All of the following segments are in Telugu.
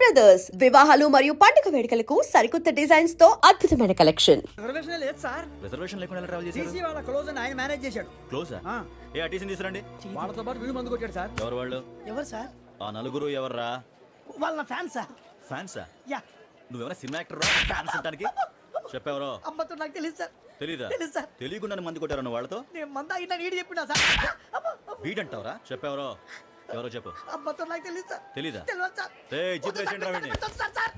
బ్రదర్స్ వివాహాలు మరియు పండుగ వేడుకలకు సరికొత్త డిజైన్స్ తో అద్భుతమైన కలెక్షన్. రిజర్వేషన్ లేదు సార్. రిజర్వేషన్ లేకుండా ఎలా ట్రావెల్ చేశారు? టీసీ వాళ్ళ క్లోజ్ అని ఆయన మేనేజ్ చేశాడు. క్లోజా? ఆ, ఏ అటీసీని తీసురండి. వాళ్ళతో పాటు వీడు మందు కొట్టాడు సార్. ఎవరు వాళ్ళు? ఎవరు సార్? ఆ నలుగురు ఎవర్రా? వాళ్ళ ఫ్యాన్ సార్. ఫ్యాన్సా? యా, నువ్వేమైనా సినిమా యాక్టర్ ఫ్యాన్స్ అంటానికి? చెప్పెవరో? అమ్మతో నాకు తెలియదు సార్. తెలీదా? తెలుసు సార్. తెలియకుండా మంది కొట్టారు వాళ్ళతో? నేను మంద అయినా నీడి చెప్పినా సార్. వీడంటావరా? చెప్పెవరో? ఎవరో చెప్పు. అమ్మతో నాకు తెలియదు సార్. తెలీదా? తెలియదు సార్. ఏయ్ జీప్ రేషన్ రా వీడిని. వద్దు సార్, సార్.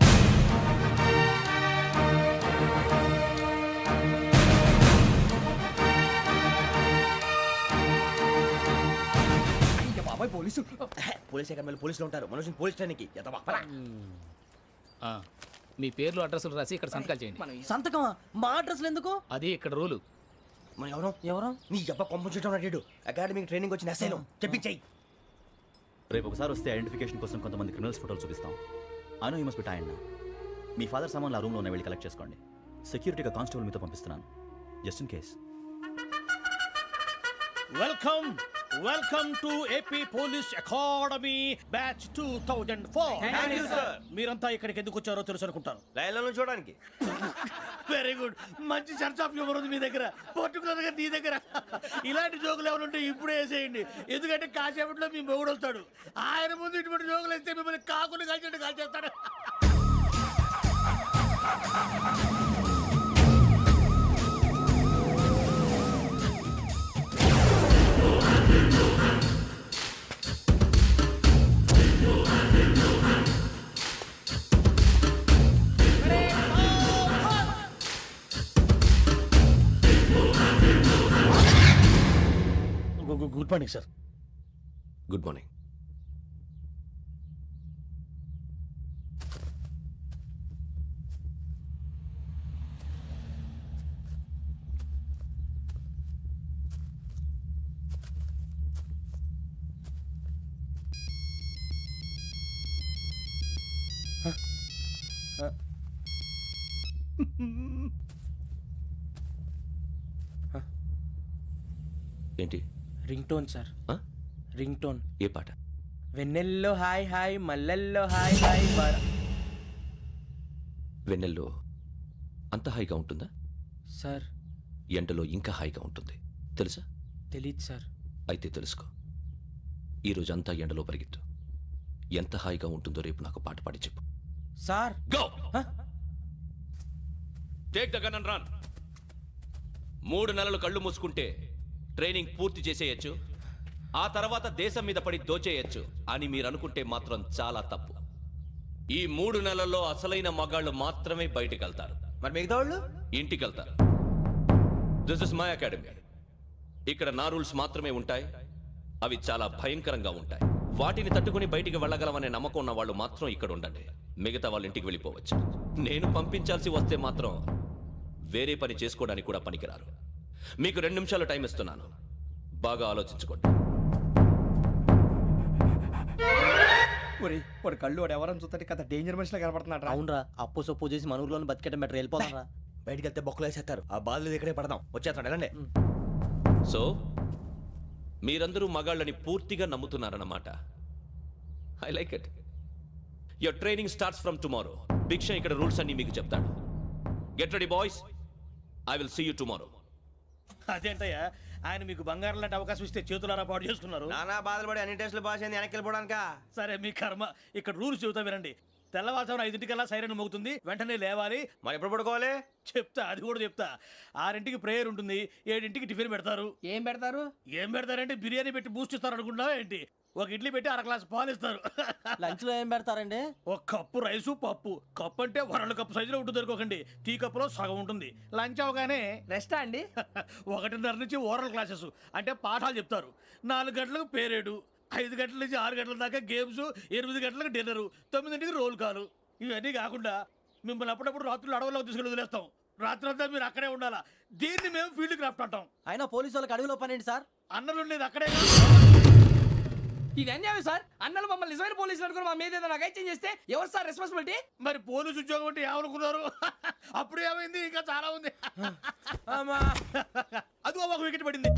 ఇంకా బాబాయ్ పోలీసు. పోలీస్ అకాడమీలో పోలీసులు ఉంటారు. మనోజ్ పోలీస్ ట్రైనింగ్కి మీ పేర్లు అడ్రస్లు రాసి ఇక్కడ సంతకాలు చేయండి. సంతకమా? మా అడ్రస్లు ఎందుకు? అది ఇక్కడ రూలు. మన ఎవరు నీ అబ్బా పంపించడం అడిగాడు. అకాడమిక్ ట్రైనింగ్ వచ్చిన అసలు చెప్పించాయి. రేపు ఒకసారి వస్తే ఐడెంటిఫికేషన్ కోసం కొంతమంది క్రిమినల్స్ ఫోటోలు చూపిస్తాం. I know you must be tired now. Me father సామాన్లు ఆ రూమ్లో ఉన్న వెళ్ళి కలెక్ట్ చేసుకోండి. సెక్యూరిటీగా కానిస్టేబుల్ మీతో పంపిస్తున్నాను, just in case. Welcome to AP police academy batch 2004. Thank you, sir. మీరంతా ఇక్కడికి ఎందుకు వచ్చారో తెలుసు అనుకుంటాను. లైన్లను చూడడానికి. Very good. మంచి చర్చ్ ఆఫ్ హ్యూమర్ ఉంది మీ దగ్గర, పర్టికులర్ గా నీ దగ్గర. ఇలాంటి జోకులు ఎవరు ఉంటే ఇప్పుడే వేసేయండి. ఎందుకంటే కాసేపట్లో మీ మొగుడు వస్తాడు. ఆయన ముందు ఇటువంటి జోకులు వేస్తే మిమ్మల్ని కాకులు కాల్చేట్టు కాల్చేస్తాడు. Good morning sir. Good morning. ఏంటి? Ring tone sir. Ring tone. ఏ పాట? వెన్నెల్లో హాయ్ హాయ్ మల్లెల్లో హాయ్ హాయ్ వెన్నెల్లో అంత హాయిగా ఉంటుందా? సార్ ఎండలో ఇంకా హాయిగా ఉంటుంది తెలుసా? తెలీదు సార్. అయితే తెలుసుకో. ఈరోజు అంతా ఎండలో పరిగెత్తు. ఎంత హాయిగా ఉంటుందో రేపు నాకు పాట పాడి చెప్పు. Sir go. Take the gun and run. 3 నెలలు కళ్ళు మూసుకుంటే ట్రైనింగ్ పూర్తి చేసేయచ్చు, ఆ తర్వాత దేశం మీద పడి దోచేయచ్చు అని మీరు అనుకుంటే మాత్రం చాలా తప్పు. ఈ 3 నెలల్లో అసలైన మగాళ్ళు మాత్రమే బయటికి వెళ్తారు. మరి మిగతా వాళ్ళు ఇంటికి వెళ్తారు. This is my academy. ఇక్కడ నా రూల్స్ మాత్రమే ఉంటాయి. అవి చాలా భయంకరంగా ఉంటాయి. వాటిని తట్టుకుని బయటికి వెళ్ళగలమనే నమ్మకం ఉన్న వాళ్ళు మాత్రం ఇక్కడ ఉండండి. మిగతా వాళ్ళు ఇంటికి వెళ్ళిపోవచ్చు. నేను పంపించాల్సి వస్తే మాత్రం వేరే పని చేసుకోవడానికి కూడా పనికిరారు. మీకు 2 నిమిషాలు టైం ఇస్తున్నాను, బాగా ఆలోచించుకోండి. వాడు కళ్ళు వాడు ఎవరని చూస్తే కదా డేంజర్ మనిషిలో కనపడుతున్నాడు. అవునరా, అప్పు సొప్పు చేసి మన ఊర్లో బతికేయడం బెటర్. వెళ్ళిపోతాం రా. బయటికి వెళ్తే బొక్కలు వేసేస్తారు. ఆ బాధలు ఇక్కడే పడదాం. వచ్చేస్తాడు ఎలాండి. సో మీరందరూ మగాళ్ళని పూర్తిగా నమ్ముతున్నారన్నమాట. I like it. Your training starts from tomorrow. Bhiksha ఇక్కడ రూల్స్ అన్ని మీకు చెప్తాడు. Get ready boys, I will see you tomorrow. అదేంటయ్యా, ఆయన మీకు బంగారం లాంటి అవకాశం ఇస్తే చేతులారా పాటు చేసుకున్నారు. నానా బాధలు పడి అన్ని టెస్టులు పాస్ అయింది, వెనక్కి వెళ్ళిపోవడానికా? సరే మీ కర్మ. ఇక్కడ రూల్స్ చెబుతా వినండి. తెల్లవారుజామున 5 సైరన్ మోగుతుంది, వెంటనే లేవాలి. మరి ఎప్పుడు పడుకోవాలి? చెప్తా, అది కూడా చెప్తా. 6 ప్రేయర్ ఉంటుంది, 7 టిఫిన్ పెడతారు. ఏం పెడతారు? ఏం పెడతారంటే బిర్యానీ పెట్టి బూస్ట్ ఇస్తారు అనుకుంటున్నావా ఏంటి? ఒక ఇడ్లీ పెట్టి 1 గ్లాస్ పాలు ఇస్తారు. లంచ్ లో ఏం పెడతారండి? ఒక కప్పు రైసు పప్పు. కప్పు అంటే 1/2 కప్పు సైజులో ఉంటుంది అనుకోకండి. టీ కప్పులో సగం ఉంటుంది. లంచ్ అవగానే రెస్టా అండి? 1:30 నుంచి ఓరల్ క్లాసెస్ అంటే పాఠాలు చెప్తారు. 4 గంటలకు పేరేడు, 5 గంటల నుంచి 6 గంటల దాకా గేమ్స్, 8 గంటలకు డిన్నరు, 9 రోల్ కాలు. ఇవన్నీ కాకుండా మిమ్మల్ని అప్పుడప్పుడు రాత్రులు అడవుల్లో తీసుకెళ్ళి వదిలేస్తాం. రాత్రంతా మీరు అక్కడే ఉండాలా. దీన్ని మేము ఫీల్డ్ క్రాఫ్ట్ అంటాం. అయినా పోలీసు వాళ్ళకి అడవిలో పని ఏంటి సార్? అన్నలు ఉండేది అక్కడే. ఇది అన్యాయం సార్. అన్నలు మమ్మల్ని నిజమైన పోలీసులు అనుకుని మా మీద ఏదైనా అగైత్యం చేస్తే ఎవరు సార్ రెస్పాన్సిబిలిటీ? మరి పోలీసు ఉద్యోగం అంటే ఏమనుకున్నారు? అప్పుడు ఏమైంది? ఇంకా చాలా ఉంది. అది ఒక వికెట్ పడింది.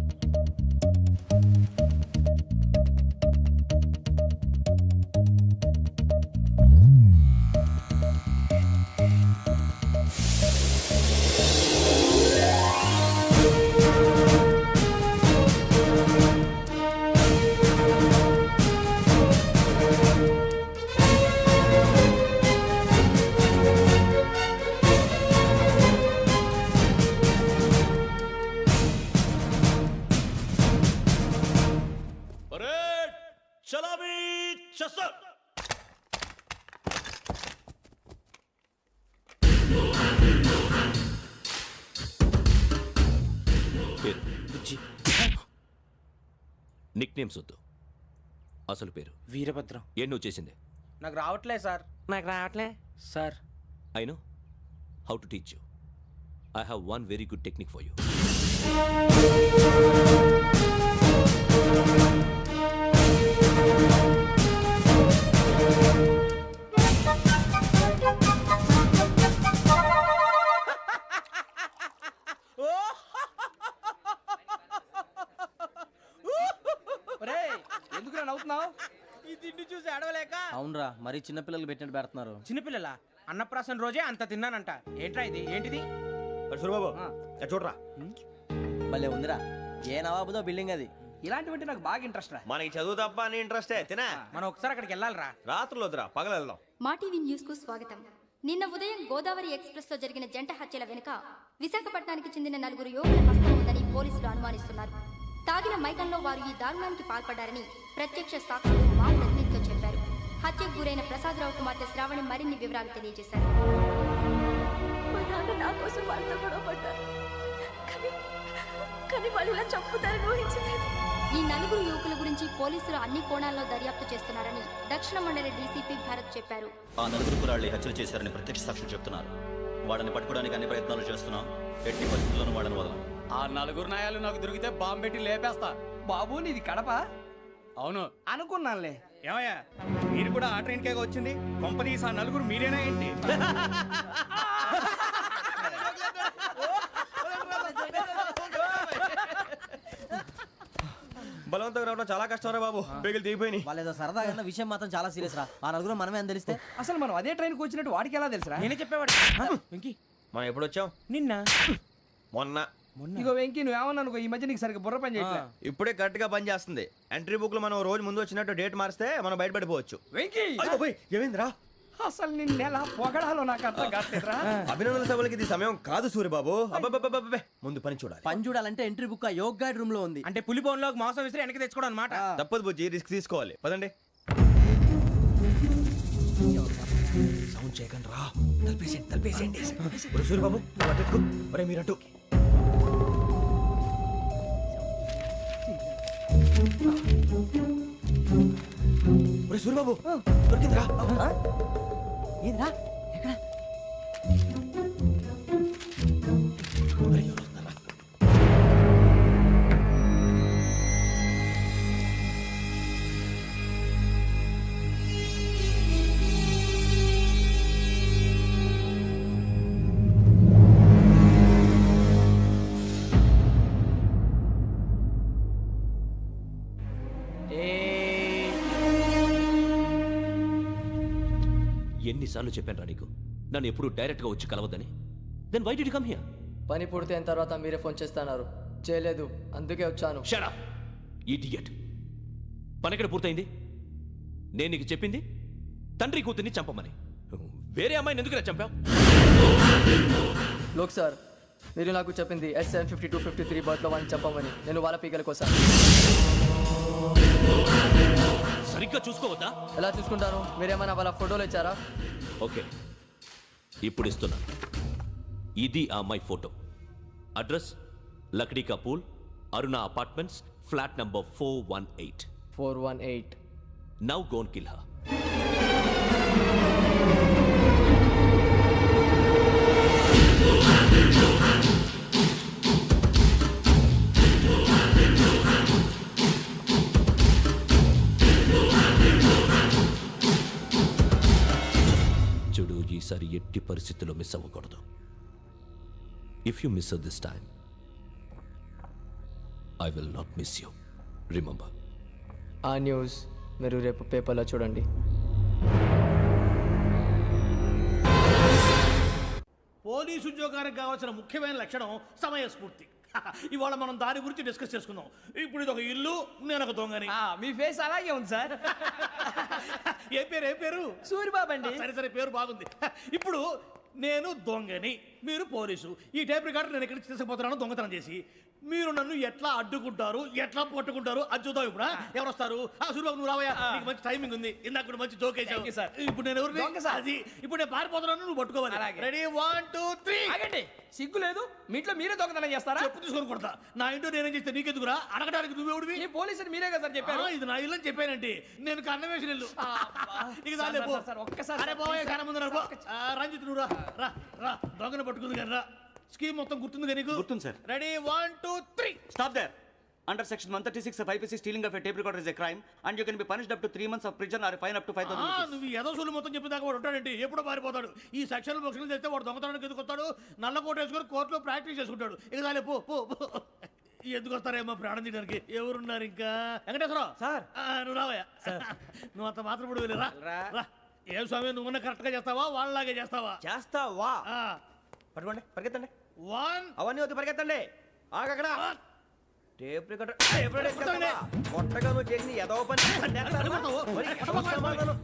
పేరు నిక్ నేమ్స్ వద్దు, అసలు పేరు. వీరభద్రం. ఏం నువ్వు చేసింది? నాకు రావట్లే సార్. నాకు రావట్లే sir. I know how to teach you. I have one very good technique for you. ఎందుకు నవ్వుతున్నావు? ఈ తిండి చూసి అడవలేక. అవునరా మరి చిన్నపిల్లలు పెట్టినట్టు పెడుతున్నారు. చిన్నపిల్లల అన్నప్రాసన రోజే అంత తిన్నానంట. ఏంట్రా ఇది? ఏంటిది? సూరిబాబు చూడరా. భలే ఉందిరా. ఏ నవాబుదో బిల్డింగ్ అది. ఇలాంటివంటే నాకు బాగా ఇంట్రెస్ట్ రా. మనకి చదువు తప్ప అని ఇంట్రెస్టే తినా. మనం ఒకసారి అక్కడికి వెళ్ళాలిరా. రాత్రులు వద్దురా, పగలు వెళ్దాం. మా టీవీ న్యూస్ కు స్వాగతం. నిన్న ఉదయం గోదావరి ఎక్స్ప్రెస్ లో జరిగిన జంట హత్యల వెనుక విశాఖపట్నానికి చెందిన 4 యువకుల హస్తం ఉందని పోలీసులు అనుమానిస్తున్నారు. తాగిన మైకంలో వారు ఈ దారుణానికి పాల్పడ్డారని ప్రత్యక్ష సాక్షులు మా ప్రతినిధితో చెప్పారు. హత్యకు గురైన ప్రసాదరావు కుమార్తె శ్రావణి మరిన్ని వివరాలు తెలియజేశారు. మా నాన్న నా కోసం వాళ్ళతో గొడవ పడ్డారు, కానీ వాళ్ళు ఇలా చంపుతారని ఊహించలేదు. ఈ 4 యువకుల గురించి పోలీసులు అన్ని కోణాల్లో దర్యాప్తు చేస్తున్నారని దక్షిణ మండలి డీసీపీ భరత్ చెప్పారు. ఆ 4 కురాళ్ళు హత్యలు చేశారని ప్రత్యక్ష సాక్షులు చెప్తున్నారు. వాళ్ళని పట్టుకోవడానికి అన్ని ప్రయత్నాలు చేస్తున్నాం. ఎట్టి పరిస్థితుల్లోనూ వాళ్ళని వదలం. ఆ 4 నాయాలు నాకు దొరికితే బాంబు పెట్టి లేపేస్తా. బాబు నీది కడప? అవును. అనుకున్నానులే. ఏమయ్యా మీరు కూడా ఆ ట్రైన్ కేగా వచ్చింది? కంపెనీస్ ఆ 4 మీరేనా ఏంటి? బలవంతంగా రావడం చాలా కష్టం రా బాబు. పేగులు దిగిపోయినాయి. వాళ్ళేదో సరదాగా విషయం మాత్రం చాలా సీరియస్ రా. ఆ 4 మనమే అని తెలిస్తే అసలు మనం అదే ట్రైన్కి వచ్చినట్టు వాడికి ఎలా తెలుసురా? నేనే చెప్పేవాడు. వెంకీ మనం ఎప్పుడు వచ్చాం? నిన్న మొన్న. ఇగో వెంకీ నువ్వేమన్నా అనుకో, ఈ మధ్య నీకు సరిగ్గా బుర్ర పని చేయట్లేదు. ఇప్పుడే కరెక్ట్ గా పని చేస్తుంది. ఎంట్రీ బుక్ లో మనం రోజు ముందు వచ్చినట్టు డేట్ మారిస్తే మనం బయటపడిపోవచ్చు. వెంకీ ఏమైందిరా? అసలు నిన్న ఎలా పొగడాలో నాకు అర్థం కావట్లేదురా. అభినందన సభలకి ఇది సమయం కాదు సూరిబాబు. అబ్బబ్బబ్బబ్బబ్బే, ముందు పని చూడాలి. పని చూడాలంటే ఎంట్రీ బుక్ ఆ యోగ్ గైడ్ రూమ్ లో ఉంది. అంటే పులి బోన్లోకి మాంసం విసిరి వెనక్కి తెచ్చుకోవడం అనమాట. తప్పదు బుజ్జి, రిస్క్ తీసుకోవాలి. పదండి. సౌండ్ చేయకండి రా. తలపేసేయండి. సూరిబాబు ఒరే మీరటు. ఒరే సూరిబాబు దొరికిందిరా. ఏంద్రా ఎక్కడ? ఒరే, ఎవరు వస్తున్నారా? ఎన్నిసార్లు చెప్పాను నీకు నన్ను ఎప్పుడు డైరెక్ట్గా వచ్చి కలవద్దని? Then why did you come here? పని పూర్తయిన తర్వాత మీరే ఫోన్ చేస్తున్నారు. చేయలేదు, అందుకే వచ్చాను. Shut up idiot. పని ఎక్కడ పూర్తయింది? నేను నీకు చెప్పింది తండ్రి కూతుర్ని చంపమని. వేరే అమ్మాయిని ఎందుకు చంపావు? లోక్ సార్, మీరు నాకు చెప్పింది SN 5253 బర్త్లో వాళ్ళని చంపమని. నేను వాళ్ళ పీకల కోసం. సరిగ్గా చూసుకోవద్దా? ఎలా చూసుకుంటాను? మీరేమైనా వాళ్ళ ఫోటోలు ఇచ్చారా? ఓకే, ఇప్పుడు ఇస్తున్నా. ఇది ఆ అమ్మాయి ఫోటో. అడ్రస్ లక్డీ కా pool, Aruna apartments, flat number 418. 418. Now go and kill her. చూడు, ఈసారి ఎట్టి పరిస్థితుల్లో మిస్ అవ్వకూడదు. If you miss this time I will not miss you. Remember. ఆ న్యూస్ మీరు రేపు పేపర్లో చూడండి. పోలీసు ఉద్యోగానికి కావాల్సిన ముఖ్యమైన లక్షణం సమయస్ఫూర్తి. ఇవాళ మనం దాని గురించి డిస్కస్ చేసుకుందాం. ఇప్పుడు ఇది ఒక ఇల్లు, నేను ఒక దొంగని. మీ ఫేస్ అలాగే ఉంది సార్. ఏ పేరు? సూరిబాబు అండి. సరే పేరు బాగుంది. ఇప్పుడు నేను దొంగని, మీరు పోలీసు. ఈ టైప్ రికార్డు నేను ఎక్కడికి తీసుకుపోతున్నాను దొంగతనం చేసి. మీరు నన్ను ఎట్లా అడ్డుకుంటారు, ఎట్లా పట్టుకుంటారు అది చూద్దాం ఇప్పుడు. ఎవరు వస్తారు? సూర్యబాబు నువ్వు రావయ్యా, నీకు మంచి టైమింగ్ ఉంది. ఇందాక కూడా మంచి జోక్ వేసావు. Thank you, sir. ఇప్పుడు నేను ఎవరు? దొంగ, sir. అది ఇప్పుడు నేను పారిపోతున్నాను, నువ్వు పట్టుకోవాలి. అలాగే. రెడీ 1 2 3. ఆగండి, సిగ్గు లేదు? మీ ఇంట్లో మీరే దొంగతనం చేస్తారా? చెప్పు తీసుకొని కొడతా. నా ఇంటో నేనేం చేస్తే నీకెందుకురా? అడగడానికి నువ్వెవడివి? ఈ పోలీసులు మీరే కదా సార్ చెప్పారు. ఇది నా ఇల్లు అని చెప్పానంటే నేను కన్నవేసిన ఇల్లు. ఇక చాలే పో. సార్, ఒక్కసారి అరే బాబోయ్, కన్న ముందు రా. రంజిత్ నువ్వు రా రా రా. దొంగను పట్టుకుంది కానీ రా. స్కీమ్ మొత్తం గుర్తుంది నీకు? గుర్తుంది, sir. Ready 1 2 3. Stop there. Under section 136 of IPC, stealing of a tape recorder is a crime, and you can be punished up to 3 months of prison or a fine up to 5,000 rupees. నువ్వు ఏదో సొల్లు మొత్తం చెప్పేదాకా వాడు ఉంటాడండి. ఎప్పుడో పారిపోతాడు. ఈ సెక్షన్ బొక్షన్లు చేస్తే వాడు దొంగతనానికి ఎందుకు వస్తాడు? నల్ల కోట వేసుకొని కోర్టులో ప్రాక్టీస్ చేసుకుంటాడు. ఇక చాలే పో పో పో. ఎందుకు వస్తారేమో ప్రాణం తీయడానికి. ఎవరున్నారు ఇంకా? వెంకటేశ్వరరావు సార్. నువ్వు రావయ్యా. నువ్వు అంత మాత్రం ఇప్పుడు వెళ్ళి రా. ఏం స్వామి, నువ్వున్న కరెక్ట్ గా చేస్తావా వాళ్ళలాగే చేస్తావా? చేస్తావా? పట్టుకోండి, పరిగెత్తండి. 1 అవన్నీ వద్దు, పరిగెత్తండి. ఆగక్కడ టేప్ రికార్డర్ కొట్టండి. కొట్టగా నువ్వు చేసిన ఎదవ పని. మరి ఎవరు సమాధానం?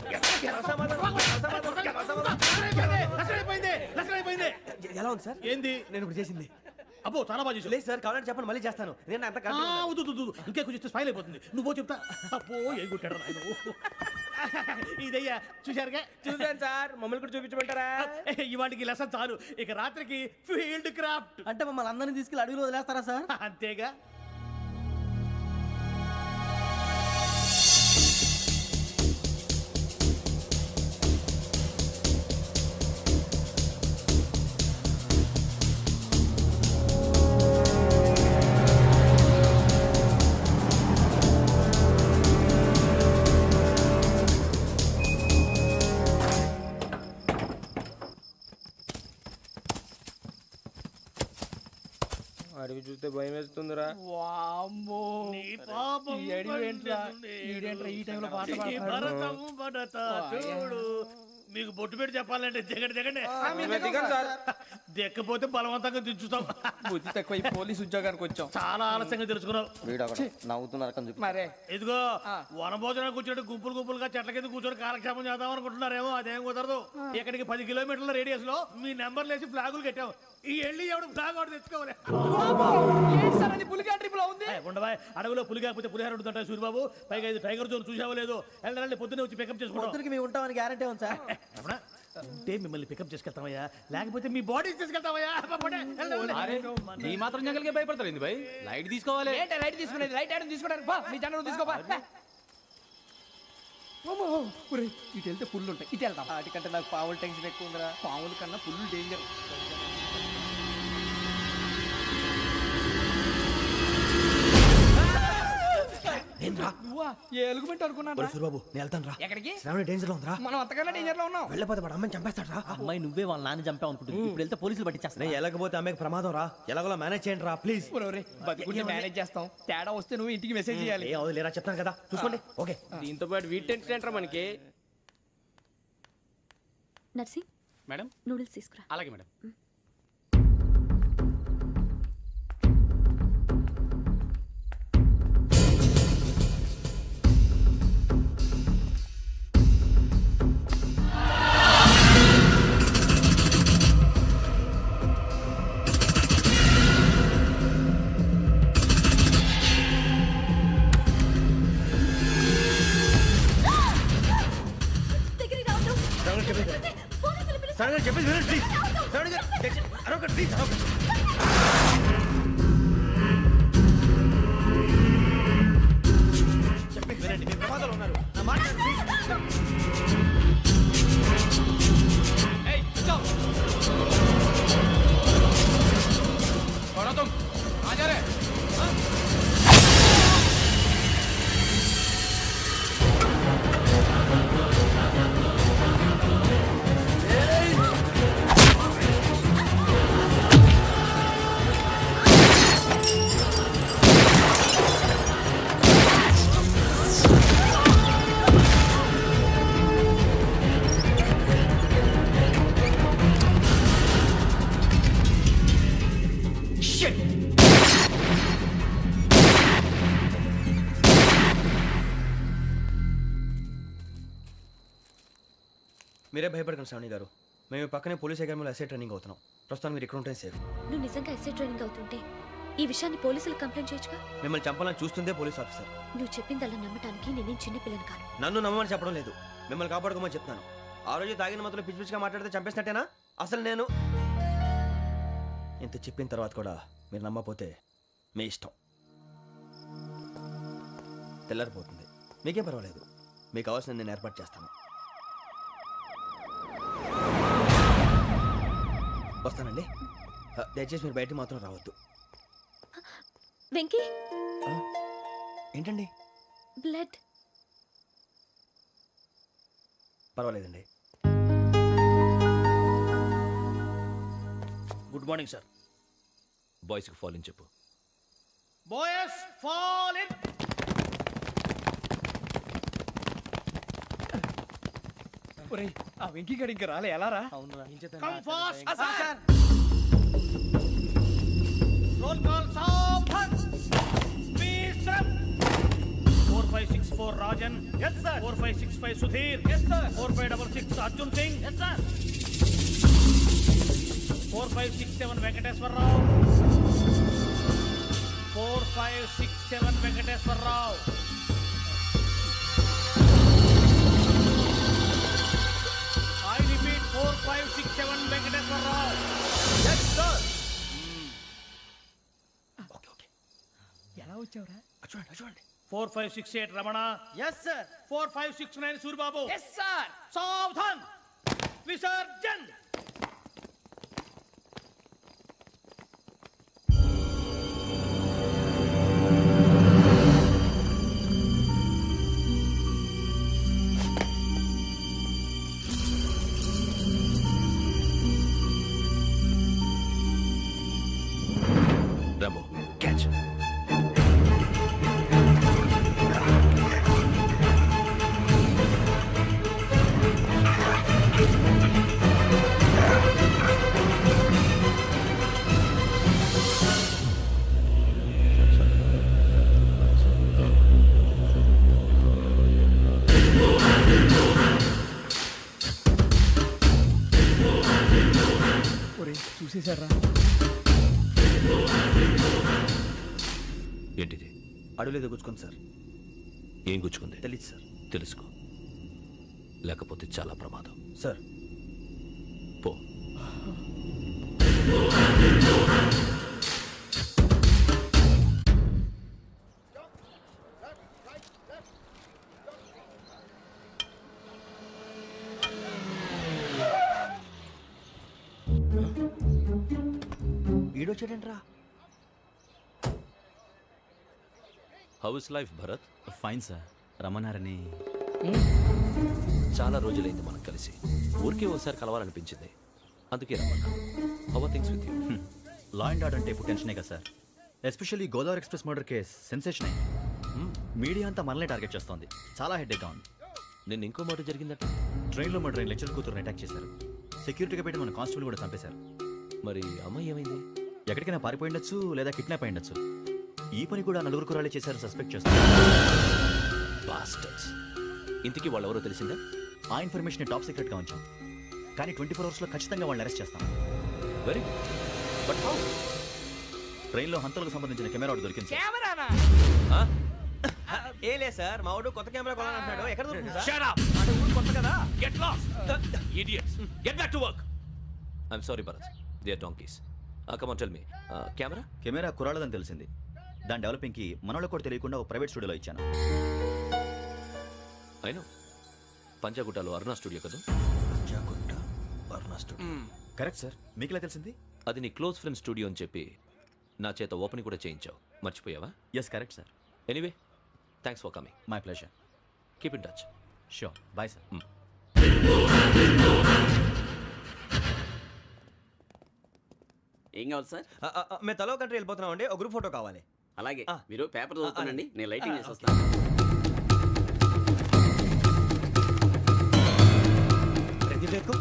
ఎవరు సమాధానం? లక్షణమైపోయింది. ఎలా ఉంది సార్? ఏంది? నేను ఇప్పుడు చేసింది. అబ్బో చాలా బాగా చేసావు. లేదు సార్, కావాలంటే చెప్పండి, మళ్ళీ చేస్తాను. నేను అంత వద్దు ఇంకే కొంచెం స్మైల్ అయిపోతుంది. నువ్వు చెప్తా. అబ్బో ఏ కొట్టాడు నాయన. ఇదయ్యా చూశారుగా? చూసాను సార్, మమ్మల్ని కూడా చూపించమంటారా? ఇవాటికి లెసన్ చాలు. ఇక రాత్రికి ఫీల్డ్ క్రాఫ్ట్. అంటే మమ్మల్ని అందరినీ తీసుకెళ్ళి అడుగులో వదిలేస్తారా సార్? అంతేగా. అడిగి చూస్తే భయం వేస్తుందిరా. వామ్మో, నీ పాపం ఈ అడవి ఏంట్రా? ఈడేంట్రా ఈ టైంలో పాట ఈ పాడుతున్నాడు? భరతం భరత చూడు. మీకు బొట్టు పెట్టి చెప్పాలంటే దిగండి. దెక్కపోతే బలవంతంగా దించుతాం. బుద్ధి తక్కువ, ఈ పోలీస్ ఉద్యోగానికి వచ్చాం. చాలా ఆలస్యంగా తెలుసుకున్నావు. నవ్వుతున్నారు. మరే ఇదిగో వనభోజనానికి కూర్చోటి గుంపులుగా చెట్ల కింద కూర్చొని కాలక్షేపం చేద్దాం అనుకుంటున్నారేమో. అదేం కుదరదు. ఇక్కడికి 10 కిలోమీటర్ల రేడియస్ లో మీ నెంబర్లు వేసి ఫ్లాగులు కట్టాం. ఈ వెళ్ళి ఎవడు ఫ్లాగ్ ఆర్డర్ తెచ్చుకోవాలి. ఏంటి సార్ అది పులిగా ట్రిప్ లో ఉంది? ఉండవా, అడవిలో పులి కాకపోతే పులిహార ఉంటుంట సూరిబాబు. పైగా ఇది టైగర్ జోన్ చూసావో లేదో. వెళ్ళండి, పొద్దున్నే వచ్చి పికప్ చేసుకుంటాం. మేము ఉంటామని గ్యారంటీ ఉంది సార్. అంటే మిమ్మల్ని పికప్ చేసుకెళ్తామయ్యా, లేకపోతే మీ బాడీ తీసుకెళ్తామయ్యా. ఈ మాత్రం జంగల్కే భయపడతారు ఏంది భయ్? లైట్ తీసుకోవాలి. ఏంటి లైట్ తీసుకునేది? లైట్ ఆడని తీసుకోవడానికి బా, మీ జనరు తీసుకోబా. ఇటు వెళ్తే పుల్లు ఉంటాయి, ఇటు వెళ్తాం. వాటికంటే నాకు పావుల టెన్షన్ ఎక్కువ ఉందిరా. పాముల కన్నా పుల్లు డేంజర్. నువ్వా? ఏ ఎలుగుబెట్టి అనుకున్నాను. సూరిబాబు, నేను వెళ్తాను రా. ఎక్కడికి? శ్రావణి డేంజర్ లో ఉందిరా. మనం అంతకన్నా డేంజర్ లో ఉన్నాం. వెళ్ళపోతే వాడు అమ్మని చంపేస్తాడు రా. అమ్మాయి నువ్వే వాళ్ళ నాన్న చంపావు అనుకుంటుంది. ఇప్పుడు వెళ్తే పోలీసులు పట్టించేస్తా. నేను వెళ్ళకపోతే అమ్మకి ప్రమాదం రా. ఎలాగోలా మేనేజ్ చేయండి రా ప్లీజ్. బతుకుంటే మేనేజ్ చేస్తాం. తేడా వస్తే నువ్వు ఇంటికి మెసేజ్ చేయాలి. ఏ అవుదు లేరా, చెప్తాను కదా, చూసుకోండి. ఓకే. దీంతో పాటు వీటి టెన్షన్ ఏంట్రా మనకి. నర్సి, మేడం నూడిల్స్ తీసుకురా. అలాగే మేడం. దగ్గరికి రావద్దు. శ్రావణి చెప్పేది పోలీసులు పిలుస్తారు. శ్రావణి గారు చెప్పేది వినండి ప్లీజ్. శ్రావణి గారు అరొకటి ప్లీజ్. చెప్పేది వినండి, మీరు ప్రమాదాలు ఉన్నారు. నా మాట వినండి, ప్లీజ్. ఏయ్ కూర్చో. तुम आ जा रहे? మీరే భయపడకండి శ్రావణి గారు. మేము పక్కనే పోలీస్ అకాడమీలో ఎస్ఐ ట్రైనింగ్ అవుతున్నాం. ప్రస్తుతం మీరు ఇక్కడ ఉంటే సేఫ్. నువ్వు నిజంగా ఎస్ఐ ట్రైనింగ్ అవుతుంటే ఈ విషయాన్ని పోలీసులకు కంప్లైంట్ చేయొచ్చుగా. మిమ్మల్ని చంపాలని చూస్తుందే పోలీస్ ఆఫీసర్. నువ్వు చెప్పిందల్లా నమ్మటానికి నేనేం చిన్నపిల్లని కాను. నన్ను నమ్మమని చెప్పడం లేదు, మిమ్మల్ని కాపాడుకోమని చెప్తాను. ఆ రోజు తాగిన మొదలు పిచ్చి పిచ్చిగా మాట్లాడితే చంపేసినట్టేనా? అసలు నేను ఇంత చెప్పిన తర్వాత కూడా మీరు నమ్మకపోతే మీ ఇష్టం. తెల్లారిపోతుంది, మీకేం పర్వాలేదు. మీకు కావాల్సిన నేను ఏర్పాటు చేస్తాను. వస్తానండి. దయచేసి మీరు బయటికి మాత్రం రావద్దు. వెంకీ, ఏంటండి? బ్లడ్. పర్వాలేదండి. Good morning sir. బాయ్స్కి ఫాల్ ఇన్ చెప్పు. Boys fall in. ఒరేయ్, ఆ వెంకీ గడి ఇంకా రాలే, ఎలా రా? Come fast sir. Roll call సావధాన్. Speed up. 4564 Rajan. yes sir. 4565 Sudhir. yes sir. 4566 Arjun Singh. yes sir. 4567 Venkateswara Rao. 4567 Venkateswara Rao. I repeat 4567 Venkateswara Rao. Yes, sir. Okay okay. ఎలా వచ్చావురా? చూడండి చూడండి. 4568 Ramana. yes sir. 4569 Suribabu. Yes sir. సావధాన్. విసర్జన్. Rambo, catch. ఒరేయ్, చూసేశారా? ఏంటిది? అడవిలో గుచ్చుకోండి సార్. ఏం గుచ్చుకుంది? తెలీదు సార్. తెలుసుకో, లేకపోతే చాలా ప్రమాదం. సార్ పో. ఈడొచ్చాడంట్రా. How is life Bharat? Fine sir. రమ్మన్నారని. చాలా రోజులైంది మనం కలిసి. ఊరికే ఒకసారి కలవాలనిపించింది, అందుకే రమ్మన్నా. How are things with you? Law and order అంటే ఇప్పుడు టెన్షనే కదా సార్. Especially Godavari Express murder case sensation అయింది. మీడియా అంతా మనల్ని టార్గెట్ చేస్తోంది. చాలా హెడ్ఏక్గా ఉంది. నిన్న ఇంకో మాట జరిగిందట. ట్రైన్లో మా ట్రైన్ లెక్చర్ కూతురుని అటాక్ చేశారు. సెక్యూరిటీగా పెట్టి మన కానిస్టేబుల్ కూడా చంపేశారు. మరి అమ్మాయి ఏమైంది? ఎక్కడికైనా పారిపోయి ఉండొచ్చు, లేదా కిడ్నాప్ అయి ఉండొచ్చు. ఈ పని కూడా నలుగురు కురాలే చేశారు సస్పెక్ట్ చేస్తారు. బాస్టర్స్. ఇంతకీ వాళ్ళు ఎవరో తెలిసిందా? ఆ ఇన్ఫర్మేషన్ టాప్ సీక్రెట్గా ఉంచాం, కానీ 24 అవర్స్లో ఖచ్చితంగా వాళ్ళని అరెస్ట్ చేస్తాం. Very good. But how? ట్రైన్లో హంతలకు సంబంధించిన కెమెరా ఒకటి దొరికింది సార్. కెమెరానా? ఏ లే సార్, మా వాడు కొత్త కెమెరా కొనాలంటున్నాడు. ఎక్కడ దొరుకుతుంది సార్? Shut up! అంటే ఊరు కొత్త కదా. Get lost! Idiots! Get back to work! I'm sorry, Bharat. They are donkeys. Come on, tell me. Camera? Camera కురాలదని తెలిసింది. దాని డెవలపింగ్కి మనలో కూడా తెలియకుండా ఒక ప్రైవేట్ స్టూడియోలో ఇచ్చాను. I know. పంజాగుట్టలో అరుణా స్టూడియో కదా? జాగుట్ట వర్ణ స్టూడియో. Correct sir. మీకు ఎలా తెలిసింది? అది నీ క్లోజ్ ఫ్రెండ్ స్టూడియో అని చెప్పి నా చేత ఓపెన్ కూడా చేయించావు. మర్చిపోయావా? Yes correct sir. Anyway, thanks for coming. My pleasure. Keep in touch. Sure. Bye sir. ఏం కావాలి సార్? మేము తలో కంట్రీ వెళ్ళిపోతున్నాం అండి. ఒక గ్రూప్ ఫోటో కావాలి. అలాగే, ఆ. మీరు పేపర్ చదువుతానండి, అలాగే. నేను లైటింగ్ చేసి ఓకే. వస్తాను. రెడీ చేసుకో.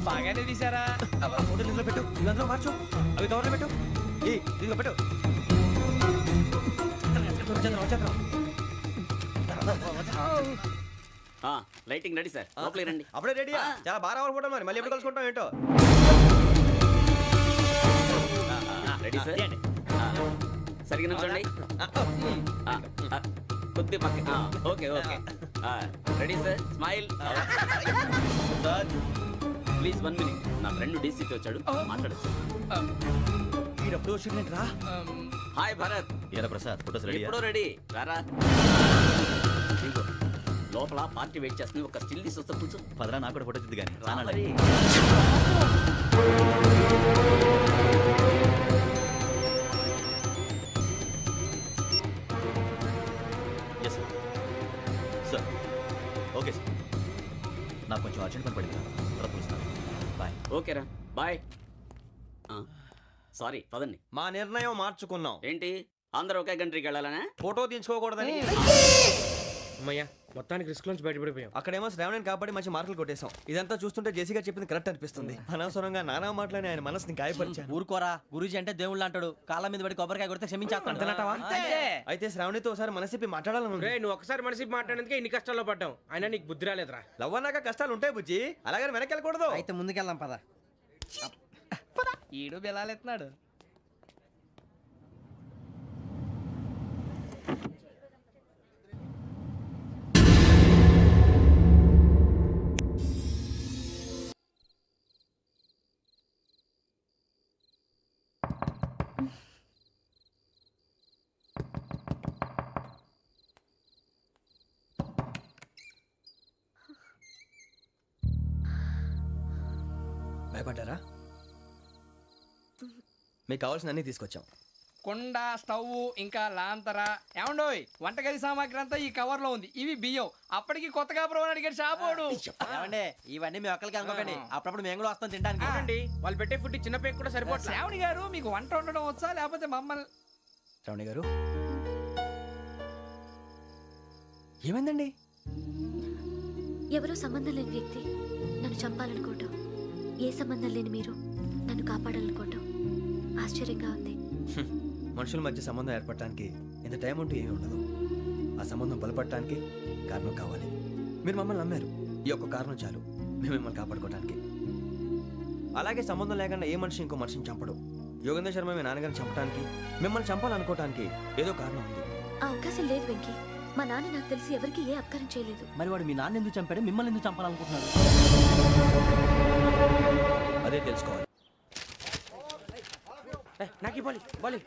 బాగానే తీసారా? ఫోటోలు ఇందులో పెట్టు, ఇవి అందులో మార్చు, అవి కవర్లో పెట్టు, ఇదిగో పెట్టు. వచ్చేద్దాం. లైటింగ్ రెడీ సార్, లోపలికి రండి. అప్పుడే రెడీ? చాలా బాగా రావాలి ఫోటో, మరి మళ్ళీ ఎప్పుడు కలుసుకుంటాం ఏంటో. Ready sir. సరిగ్గా నుంచోండి. కొద్ది పక్క. Okay okay. Ready sir, smile. Please 1 minute. నా ఫ్రెండ్ డీసీకి వచ్చాడు, మాట్లాడచ్చు. ఈడప్పుడు వచ్చిందంటరా. హాయ్ భరత్. ఏరా ప్రసాద్, ఫోటోస్ రెడీ? ఎప్పుడో రెడీ. రారా. ఇంకో లోపల పార్టీ వెయిట్ చేస్తుంది, ఒక స్టిల్ తీసి వస్తా, కూర్చో. పదరా, నాకు కూడా ఫోటో తిద్దు కానీ. రా మరి. Yes sir. Sir okay sir, నాకు కొంచెం అర్జెంట్ పని పడింది, తర్వాత పిలుస్తాను. బాయ్. ఓకేరా, బాయ్. సారీ, పదండి. మా నిర్ణయం మార్చుకున్నాం. ఏంటి అందరూ ఒకే కంట్రీకి వెళ్ళాలనే? ఫోటో తీసుకోకూడదని. అమ్మయ్యా, మొత్తానికి రిస్క్ నుంచి బయటపడిపోయాం. అక్కడేమో శ్రావణిని కాబట్టి మంచి మార్కులు కొట్టేశాం. ఇదంతా చూస్తుంటే జేసీగా చెప్పింది కరెక్ట్ అనిపిస్తుంది. అనవసరంగా నానా మాటలని ఆయన మనసుని గాయపరిచాను. ఊరుకోరా, గురూజీ అంటే దేవుళ్ళు అంటాడు. కాళ్ళ మీద పడి కొబ్బరికాయ కొడితే క్షమించేస్తాడు. అయితే శ్రావణితో ఒకసారి మనసిప్పి మాట్లాడాలను. రే, నువ్వు ఒకసారి మనసి మాట్లాడేందుకే ఇన్ని కష్టాల్లో పడ్డాం. అయినా నీకు బుద్ధి రాలేదురా. లవ్ అన్నాక కష్టాలు ఉంటాయి బుజ్జి, అలాగని వెనక్కి వెళ్ళకూడదు. అయితే ముందుకెళ్దాం పద. ఈడు బెలాలెత్తున్నాడు. భయపడ్డారా? మీకు కావాల్సిన అన్ని తీసుకొచ్చాం. కుండ, స్టవ్, ఇంకా లాంతర. ఏమండోయ్, వంటగది సామాగ్రి అంతా ఈ కవర్ లో ఉంది. ఇవి బియ్యం. అప్పటికి కొత్తగా బ్రో అడిగాడు షాపోడు. ఏమండే, ఇవన్నీ మీ ఒక్కరికి అనుకోకండి, అప్పుడప్పుడు మేము కూడా వస్తాం తినడానికి. అవునండి, వాళ్ళు పెట్టే ఫుడ్ చిన్న పేరు కూడా సరిపోతుంది. శ్రావణి గారు, మీకు వంట వండడం వచ్చా, లేకపోతే మమ్మల్ని? శ్రావణి గారు, ఏమైందండి? ఎవరో సంబంధం లేని వ్యక్తి నన్ను చంపాలనుకోవటం, ఏ సంబంధం లేని మీరు నన్ను కాపాడాలనుకోవటం ఆశ్చర్యంగా ఉంది. మనుషుల మధ్య సంబంధం ఏర్పడటానికి ఇంత టైం ఉంటూ ఏమీ ఉండదు. ఆ సంబంధం బలపడటానికి కారణం కావాలి. మీరు మమ్మల్ని నమ్మారు, ఈ ఒక్క కారణం చాలు మేము మిమ్మల్ని కాపాడుకోవడానికి. అలాగే సంబంధం లేకుండా ఏ మనిషి ఇంకో మనిషిని చంపడు. యోగేంద్ర శర్మ మీ నాన్నగారిని చంపడానికి, మిమ్మల్ని చంపాలనుకోవటానికి ఏదో కారణం ఉంది. ఆ అవకాశం లేదు వెంకీ. మా నాన్న నాకు తెలిసి ఎవరికి ఏ అపకారం చేయలేదు. మరి వాడు మీ నాన్న ఎందుకు చంపాడు, మిమ్మల్ని ఎందుకు చంపాలనుకుంటున్నాడు? అదే తెలుసుకోవాలి. నాకు ఇవ్వాలి, ఇవ్వాలి.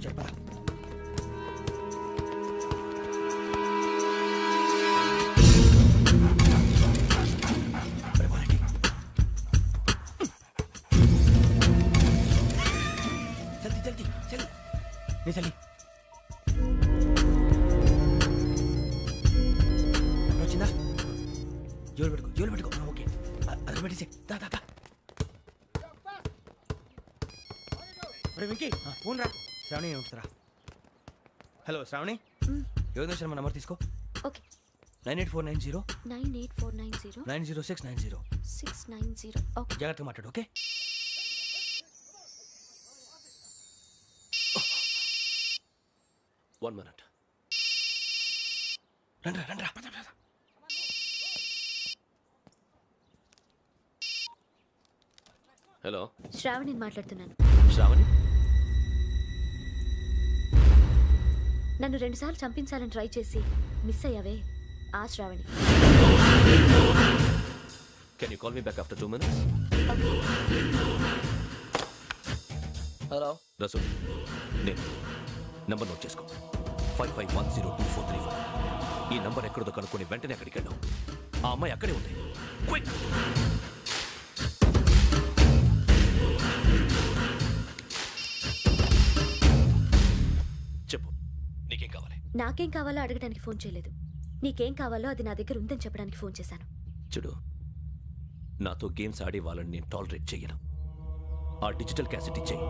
చెప్పరా? చలి వచ్చిందా? జోలు పెట్టుకో. ఓకే, అది పెట్టేసి వెంకీ, ఫోన్ రా. శ్రావణి ఉంటుందిరా. హలో శ్రావణి, యోగేంద్ర శర్మ నంబర్ తీసుకో. ఓకే. 98490 98490 90690. 690. ఓకే, జాగ్రత్తగా మాట్లాడు. ఓకే. One minute. రండ్రా. హలో, శ్రావణిని మాట్లాడుతున్నాను. శ్రావణి. నన్ను 2 సార్లు చంపించాలని ట్రై చేసి మిస్ అయ్యావే, ఆ Sravani. Can you call me back after 2 minutes? Hello Rasool, నేను నంబర్ నోట్ చేసుకో. 55102435. ఈ నంబర్ ఎక్కడో కనుక్కొని వెంటనే అక్కడికి వెళ్ళాం. ఆ అమ్మాయి అక్కడే ఉంది. క్విక్. చెప్పు, నీకేం కావాలి? నాకేం కావాలో అడగడానికి ఫోన్ చేయలేదు. నీకేం కావాలో అది నా దగ్గర ఉందని చెప్పడానికి ఫోన్ చేశాను. చూడు, నాతో గేమ్స్ ఆడే వాళ్ళని నేను టాలరేట్ చెయ్యను. ఆ డిజిటల్ క్యాసెట్ ఇచ్చేయి.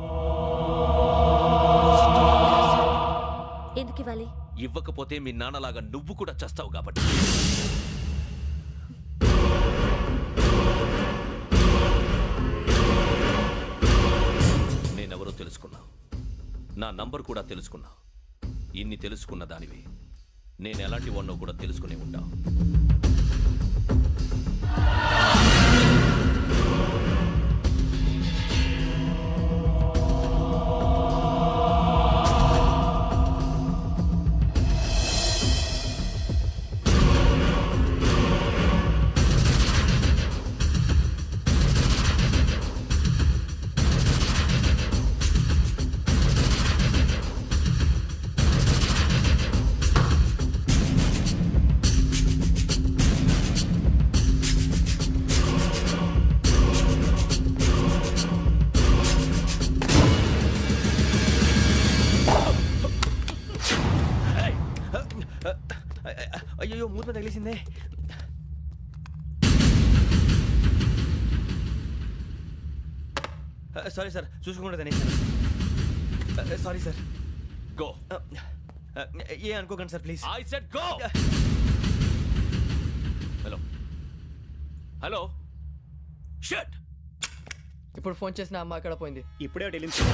ఎందుకు ఇవ్వాలి? ఇవ్వకపోతే మీ నాన్నలాగా నువ్వు కూడా చస్తావు కాబట్టి. నేనెవరో తెలుసుకున్నా, నా నంబర్ కూడా తెలుసుకున్నా. ఇన్ని తెలుసుకున్న దానివి నేను ఎలాంటి వాడినో కూడా తెలుసుకునే ఉంటా. అయ్యో మూత మీద తగిలేసిందే. సారీ సార్, చూసుకోకుండా తినేసాను. Sorry sir. గో. ఏ అనుకోకండి sir please. I said go. Hello hello shut. ఇప్పుడు ఫోన్ చేసిన అమ్మ అక్కడ పోయింది. ఇప్పుడే వెళ్ళింది.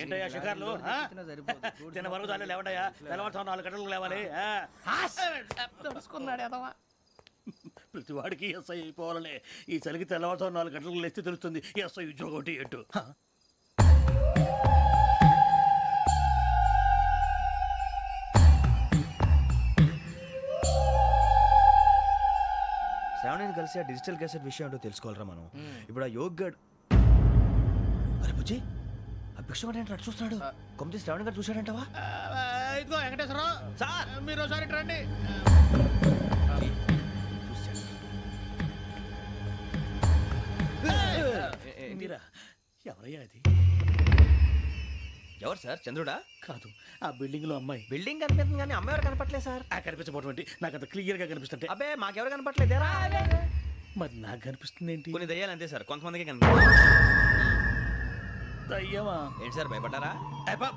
ఏంటయ్యా షికార్లు? తిన్న వరకు చాలు లేవండయ్యా. తెల్లవారుతో 4 గంటలకు లేవాలి. తెలుసుకున్నాడు ఎదవా. ప్రతి వాడికి ఎస్ఐ అయిపోవాలనే ఈ చలికి తెల్లవారుతో 4 గంటలకు లేస్తే తెలుస్తుంది ఎస్ఐ ఉద్యోగం ఒకటి ఎట్టు. శ్రావణిని కలిసి ఆ డిజిటల్ క్యాసెట్ విషయం ఏంటో తెలుసుకోవాలరా మనం. ఇప్పుడు ఆ యోగ్ గడ్. అరే బుజ్జి, ఆ భిక్షం అంటే అటు చూస్తున్నాడు. కొమ్మతి శ్రావణి గారు చూశాడంటావా? ఇదిగో వెంకటేశ్వరరావు సార్, మీరు ఒకసారి ఇటు రండి. మీరా? ఎవరయ్యా అది? ఎవరు సార్? చంద్రుడా? కాదు, ఆ బిల్డింగ్ లో అమ్మాయి. బిల్డింగ్ కనిపిస్తుంది కానీ అమ్మాయి ఎవరు కనపట్లేదు సార్. కనిపించబోటువంటి నాకు అంత క్లియర్ గా కనిపిస్తుంటే. అబ్బే మాకెవరు కనపట్లేదేరా? మరి నాకు కనిపిస్తుంది ఏంటి? కొన్ని దయ్యాలు అంతే సార్, కొంతమందికి కనిపిస్తుంది. దయ్యమా? ఏంటి సార్ భయపడ్డారా?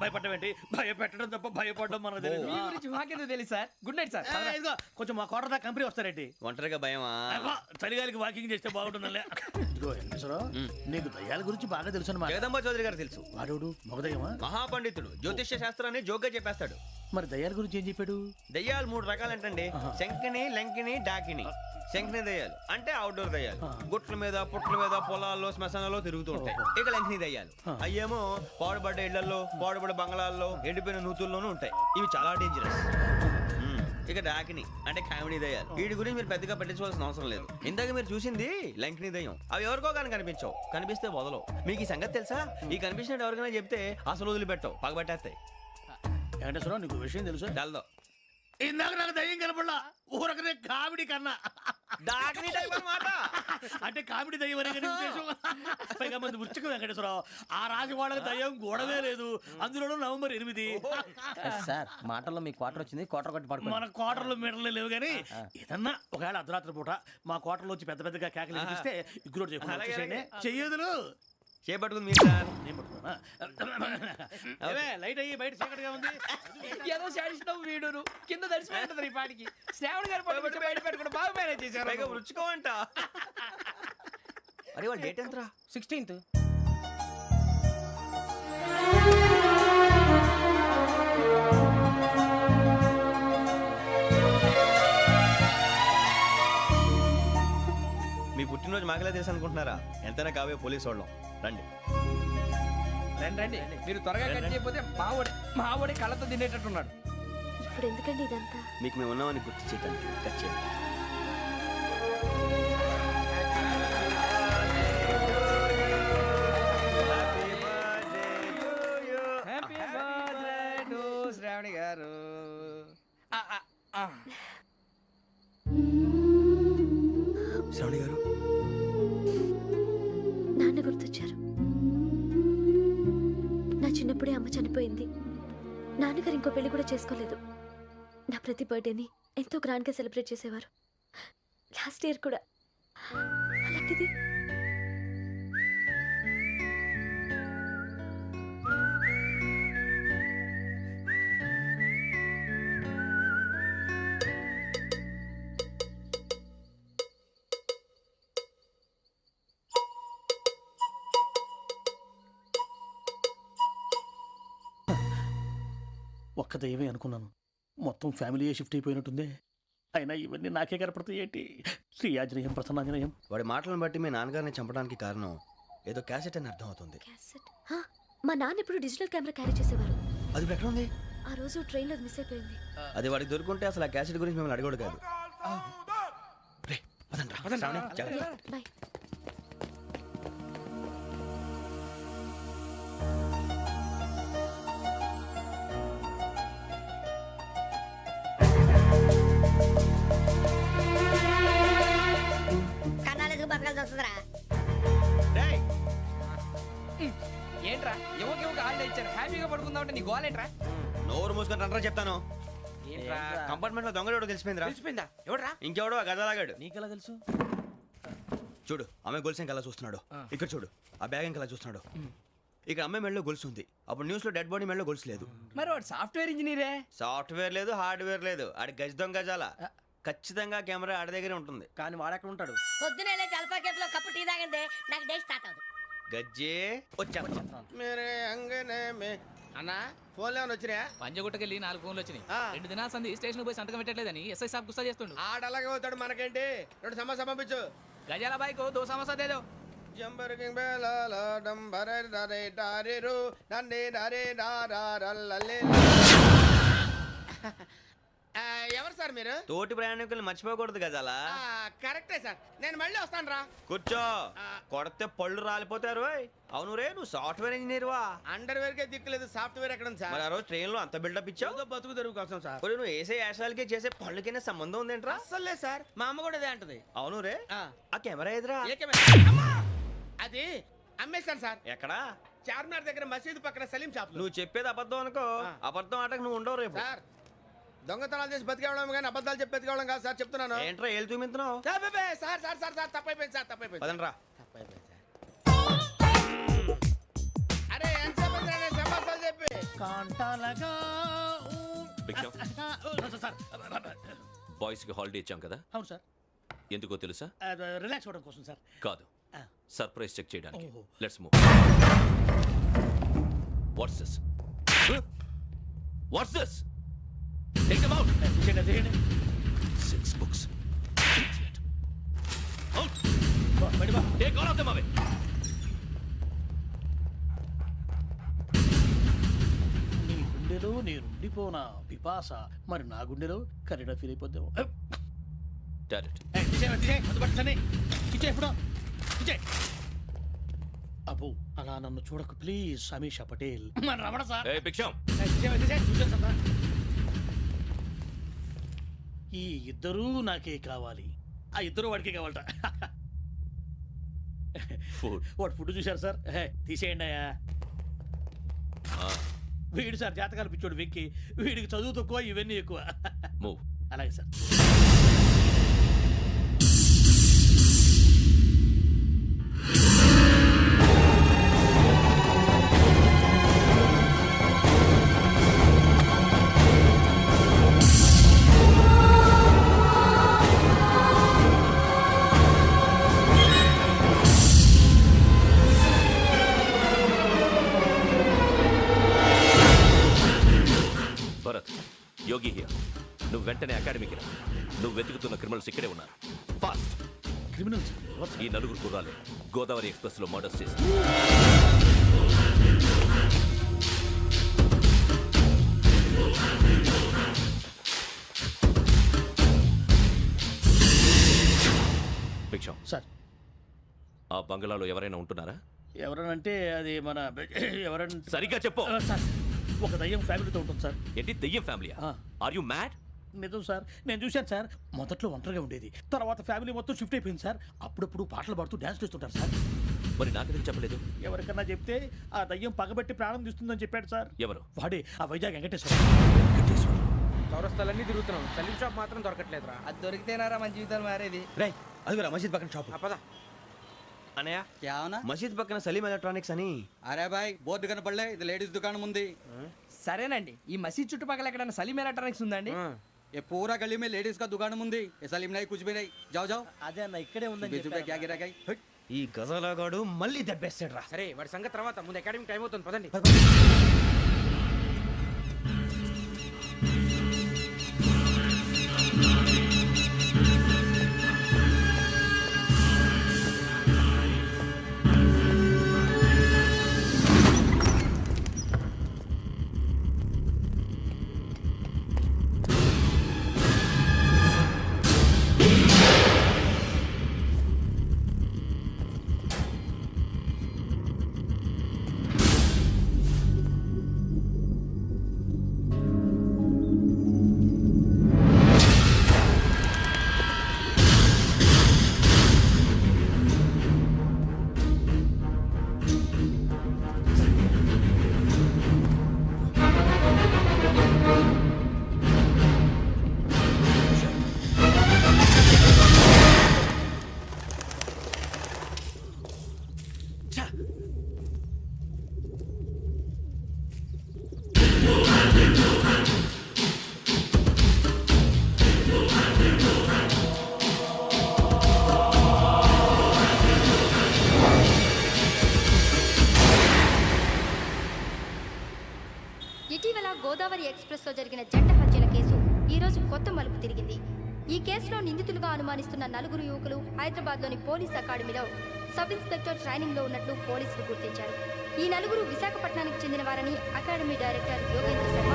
భయపడడం ఏంటి? భయపెట్టడం తప్ప భయపడడం మనకు తెలియదు. మీ గురించి మాకేదో తెలుసు సార్. Good night sir. ఇదిగో కొంచెం మా కోట దాకా కంపెనీ వస్తారేంటి? ఒంటరిగా భయమా? చలిగాలికి వాకింగ్ చేస్తే బాగుంటుందిలే. ఇదిగో వెంకటేశ్వరరావు, నీకు దయ్యాల గురించి బాగా తెలుసు అన్నమాట. జగదంబ చౌదరి గారు తెలుసు. వాడు మగదయ్యమా? మహాపండితుడు, జ్యోతిష్య శాస్త్రాన్ని జోగ్గా చెప్పేస్తాడు. మరి దయ్యాల గురించి ఏం చెప్పాడు? దయ్యాలు 3 రకాలంటండి. శంకిని, లంకిని, డాకిని. శంకిని దయ్యాలు అంటే అవుట్డోర్ దయ్యాలు, గుట్ల మీద పుట్ల మీద పొలాల్లో శ్మశానాల్లో తిరుగుతూ ఉంటాయి. ఇక లంకిని దయ్యాలు అయ్యేమో పాడుబడ్డ ఇళ్లలో, పాడుబడ్డ బంగ్లాల్లో, ఎండిపోయిన నూతుల్లోనూ ఉంటాయి. ఇవి చాలా డేంజరస్. ఇక డాకిని అంటే కామెడీ దయ్యాలు. వీటి గురించి మీరు పెద్దగా పట్టించుకోవాల్సిన అవసరం లేదు. ఇందాక మీరు చూసింది లంకిని దయ్యం. అవి ఎవరికో కానీ కనిపించవు, కనిపిస్తే వదలవు. మీకు ఈ సంగతి తెలుసా? ఈ కనిపించినట్టు ఎవరికైనా చెప్తే అసలు వదిలిపెట్టవు, పగబట్టేస్తాయి. వెంకటేశ్వరరావు, నీకు విషయం తెలుసు? డల్దో ఇందాక నాకు దయ్యం కనపడలా, ఊరకనే కామెడీ కన్నా. డాకిని టైప్ అన్నమాట. అంటే కామెడీ దయ్యం అనే కదా ఉద్దేశం. పైగా మంది ఉచ్చకం వెంకటేశ్వరరావు. ఆ రాజు వాళ్ళకి దయ్యం గొడవే లేదు, అందులోనూ నవంబర్ 8. సార్ మాటల్లో మీ క్వార్టర్ వచ్చింది, క్వార్టర్ కొట్టి పడుకో. మన క్వార్టర్లో మీటర్లు లేవు కానీ ఏదన్నా ఒకవేళ అర్ధరాత్రి పూట మా క్వార్టర్లో వచ్చి పెద్ద పెద్దగా కేకలు వినిపిస్తే ఇగ్గురు చెయ్యదులు చేపట్టుకుంది మీరు సార్. నేను పట్టుకున్నా. లైట్ అయ్యి బయట చీకటిగా ఉంది. ఏదో శాడిస్తావు వీడును కింద దర్శనం ఈ పాటికి. శ్రావణ్ గారు పట్టుబట్టి బయట పెట్టుకుంటే బాగా మేనేజ్ చేశారు. రుచుకోమంట. అరే వాళ్ళ డేట్ ఎంతరా? 16th. మీ పుట్టినరోజు మాకలే తెలుసు అనుకుంటున్నారా? ఎంతైనా కావే పోలీసు వాళ్ళం. రండి. రండి రండి, మీరు త్వరగా కట్ చేయకపోతే మావోడి కళ్ళతో తినేటట్టున్నాడు. ఇప్పుడు ఎందుకండి ఇదంతా? మీకు మేము ఉన్నామని గుర్తు చేయడానికి టచ్ చేయండి. హ్యాపీ బర్త్డే టు శ్రావణి గారు. శ్రావణి గారు, నాన్న గుర్తొచ్చారు. నా చిన్నప్పుడే అమ్మ చనిపోయింది. నాన్నగారు ఇంకో పెళ్లి కూడా చేసుకోలేదు. నా ప్రతి బర్త్డేని ఎంతో గ్రాండ్గా సెలబ్రేట్ చేసేవారు. లాస్ట్ ఇయర్ కూడా. అలాంటిది ఒక్క దయ్యమే అనుకున్నాను, మొత్తం ఫ్యామిలీ షిఫ్ట్ అయిపోయినట్టుందే. అయినా ఇవన్నీ నాకే కనపడతాయి ఏంటి? శ్రీ ఆంజనేయం ప్రసన్నాంజనేయం. వాడి మాటలను బట్టి మీ నాన్నగారిని చంపడానికి కారణం ఏదో క్యాసెట్ అని అర్థం అవుతుంది. క్యాసెట్. మా నాన్న ఎప్పుడు డిజిటల్ కెమెరా క్యారీ చేసేవారు. అది ఇప్పుడు ఎక్కడ ఉంది? ఆ రోజు ట్రైన్లో మిస్ అయిపోయింది. అది వాడికి దొరుకుంటే అసలు ఆ క్యాసెట్ గురించి మిమ్మల్ని అడగడు కాదు. రే, పదండ్రా. శ్రావణి, జాగ్రత్త. బాయ్. ఏంట్రా ఎవరికి హాలిడే ఇచ్చారు, హ్యాపీగా పడుకుందామంటే నీ గోల్ ఏంట్రా? నోరు మూసుకొని రండ్రా చెప్తాను. ఏంట్రా కంపార్ట్మెంట్ లో దొంగడు తెలిసిపోయిందిరా. తెలిసిపోయిందా? ఎవడ్రా? ఇంకెవడో ఆ గదలాగాడు. నీకెలా తెలుసు? చూడు, ఆమె గొలుసు ఇంకలా చూస్తున్నాడు. ఇక్కడ చూడు, ఆ బ్యాగ్ ఇంకలా చూస్తున్నాడు. ఇక్కడ అమ్మాయి మెడలో గొలుసు ఉంది. అప్పుడు న్యూస్ లో డెడ్ బాడీ మెడలో గొలుసు లేదు. మరి వాడు సాఫ్ట్వేర్ ఇంజనీరే. సాఫ్ట్వేర్ లేదు, హార్డ్వేర్ లేదు. ఆడి గజ దొంగ గజాల. ఖచ్చితంగా కెమెరా ఆడి దగ్గరే ఉంటుంది. కానీ వాడెక్కడ ఉంటాడు? పొద్దునే లేచి అల్ఫా కేఫ్ లో కప్పు టీ తాగిందే నాకు డే స్టార్ట్ అవుతుంది. గజ్జే వచ్చా. అన్నా ఫోన్లో వచ్చినా? పంజగుట్టకెళ్ళి 4 ఫోన్లు వచ్చినాయి. 2 దినాల సంది స్టేషన్ పోయి సంతకం పెట్టలేదని ఎస్ఐ సాబ్ గుస్తా చేస్తుండు. ఆడలాగే పోతాడు, మనకేంటి? 2 సమస్య పంపించు. గజాల బైక్ 2 సమస్య దేదో. జంబరకింగ్ బేలాల డంబరే నరే డారిరు నన్నే నరే నారారల్లలే. ఎవరు సార్ మీరు? తోటి ప్రయాణికులు మర్చిపోకూడదు గజాల. కరెక్టే సార్, నేను మళ్ళీ వస్తాను రా. కూర్చో, కొడితే పళ్ళు రాలిపోతారు. అవును రే, నువ్వు సాఫ్ట్వేర్ ఇంజనీర్ వా? అండర్వేర్ కే దిక్కులేదు, సాఫ్ట్వేర్ ఎక్కడ సార్? మరి ఆ రోజు ట్రైన్ లో అంత బిల్డప్ ఇచ్చావు. బతుకు తెరుగు కోసం సార్. ఒరేయ్, నువ్వు వేసే యాశాలకి చేసే పళ్ళకైనా సంబంధం ఉందేంట్రా? అస్సలే సార్, మా అమ్మ కూడా అదే అంటది. అవును రే, ఆ కెమెరా ఎదురా? అది అమ్మేశాను సార్. ఎక్కడా? చార్మినార్ దగ్గర మసీదు పక్కన సలీం షాప్. నువ్వు చెప్పేది అబద్ధం అనుకో. అబద్ధం ఆటకు నువ్వు ఉండవు రేపు. సార్, దొంగతనాలు చేసి బతికేవడం కానీ అబద్ధాలు చెప్పి బతికేవడం కాదు సార్, చెప్తున్నాను. ఏంట్రా ఏళ్ళు చూపించినావు? సార్ సార్ సార్ సార్ తప్పైపోయింది సార్, తప్పైపోయింది. పదండ్రా. తప్పైపోయింది సార్. అరే ఎంతసేపు సమాసాలు చెప్పి కాంటాలగా సార్. బాయ్స్ కి హాలిడే ఇచ్చాం కదా, అవును సార్. ఎందుకో తెలుసా? రిలాక్స్ అవ్వడం కోసం సార్. కాదు, సర్ప్రైజ్ చెక్ చేయడానికి. ఓహో. Let's move. What's this? What's this? Take them out. తీయండి. 6 books. Idiot. Out. Take all of them away. నీ గుండెలో నేను ఉండిపోనా పిపాస, మరి నా గుండెలో కరీడా ఫీల్ అయిపోద్దాము. Direct. అబ్బో, అలా నన్ను చూడకు please. Sameesha Patel. Ramana sir. Hey, Biksham. ఈ ఇద్దరూ నాకే కావాలి. ఆ ఇద్దరు వాడికే కావాలట. Food. వాడు ఫుడ్ చూశారు సార్. తీసేయండి అయ్యా. వీడు సార్ జాతకాలు పిచ్చోడు వెక్కి, వీడికి చదువు తక్కువ, ఇవన్నీ ఎక్కువ. Move. అలాగే సార్. Bharat, Yogi here. నువ్వు వెంటనే అకాడమీకి రా. నువ్వు వెతుకుతున్న క్రిమినల్స్ ఇక్కడే ఉన్నారు. ఫాస్ట్. క్రిమినల్స్. ఈ నలుగురు కుర్రాలే గోదావరి ఎక్స్ప్రెస్ లో మర్డర్స్ చేసి భిక్షం సార్ ఆ బంగ్లాలో ఎవరైనా ఉంటున్నారా? ఎవరనంటే అది మన ఎవరంటే సరిగ్గా చెప్పు. సార్ ఒక దయ్యం ఫ్యామిలీతో ఉంటుంది సార్. ఏంటి దెయ్యం ఫ్యామిలీ? Are you mad? నిజం సార్, నేను చూశాను సార్. మొదట్లో ఒంటరిగా ఉండేది, తర్వాత ఫ్యామిలీ మొత్తం షిఫ్ట్ అయిపోయింది సార్. అప్పుడప్పుడు పాటలు పాడుతూ డ్యాన్స్ చేస్తుంటారు సార్. మరి నాకెందుకు చెప్పలేదు? ఎవరికన్నా చెప్తే ఆ దయ్యం పగబెట్టి ప్రాణం తీస్తుందని చెప్పాడు సార్. ఎవరు? వాడే ఆ వైజాగ్ వెంకటేశ్వర. చౌరస్తాలన్నీ తిరుగుతున్నాం, సలీం షాప్ మాత్రం దొరకట్లేదురా. అది దొరికితేనారా మన జీవితాలు మారేది. రే అదిగురా మసీద్ పక్కన షాప్. పద. అనయా క్యా అవునా? మసీద్ పక్కన సలీం ఎలక్ట్రానిక్స్ అని. అరే బాయ్ బోర్డు కనపడలే, ఇది లేడీస్ దుకాణం ఉంది. సరేనండి, ఈ మసీద్ చుట్టుపక్కల ఎక్కడైనా సలీం ఎలక్ట్రానిక్స్ ఉందండి? ये पूरा गली में लेडीज का दुकान मुंदी, ये सलीम नहीं कुछ भी नहीं. जाओ जाओ. అదే అన్న ఇక్కడే ఉందని 20 रुपए क्या गिरा गई. ఈ గజాలగాడు మళ్ళీ దెబ్బేస్తాడు రా. సరే వాడి సంగతి తర్వాత, ముందు అకాడమిక్ టైం అవుతుంది, పదండి. ఇటీవల గోదావరి ఎక్స్ప్రెస్ లో జరిగిన జంట హత్యల కేసు ఈ రోజు కొత్త మలుపు తిరిగింది. ఈ కేసులో నిందితులుగా అనుమానిస్తున్న నలుగురు యువకులు హైదరాబాద్లోని పోలీస్ అకాడమీలో సబ్ ఇన్స్పెక్టర్ ట్రైనింగ్ లో ఉన్నట్లు పోలీసులు గుర్తించారు. ఈ నలుగురు విశాఖపట్నానికి చెందిన వారని అకాడమీ డైరెక్టర్ యోగేంద్ర శర్మ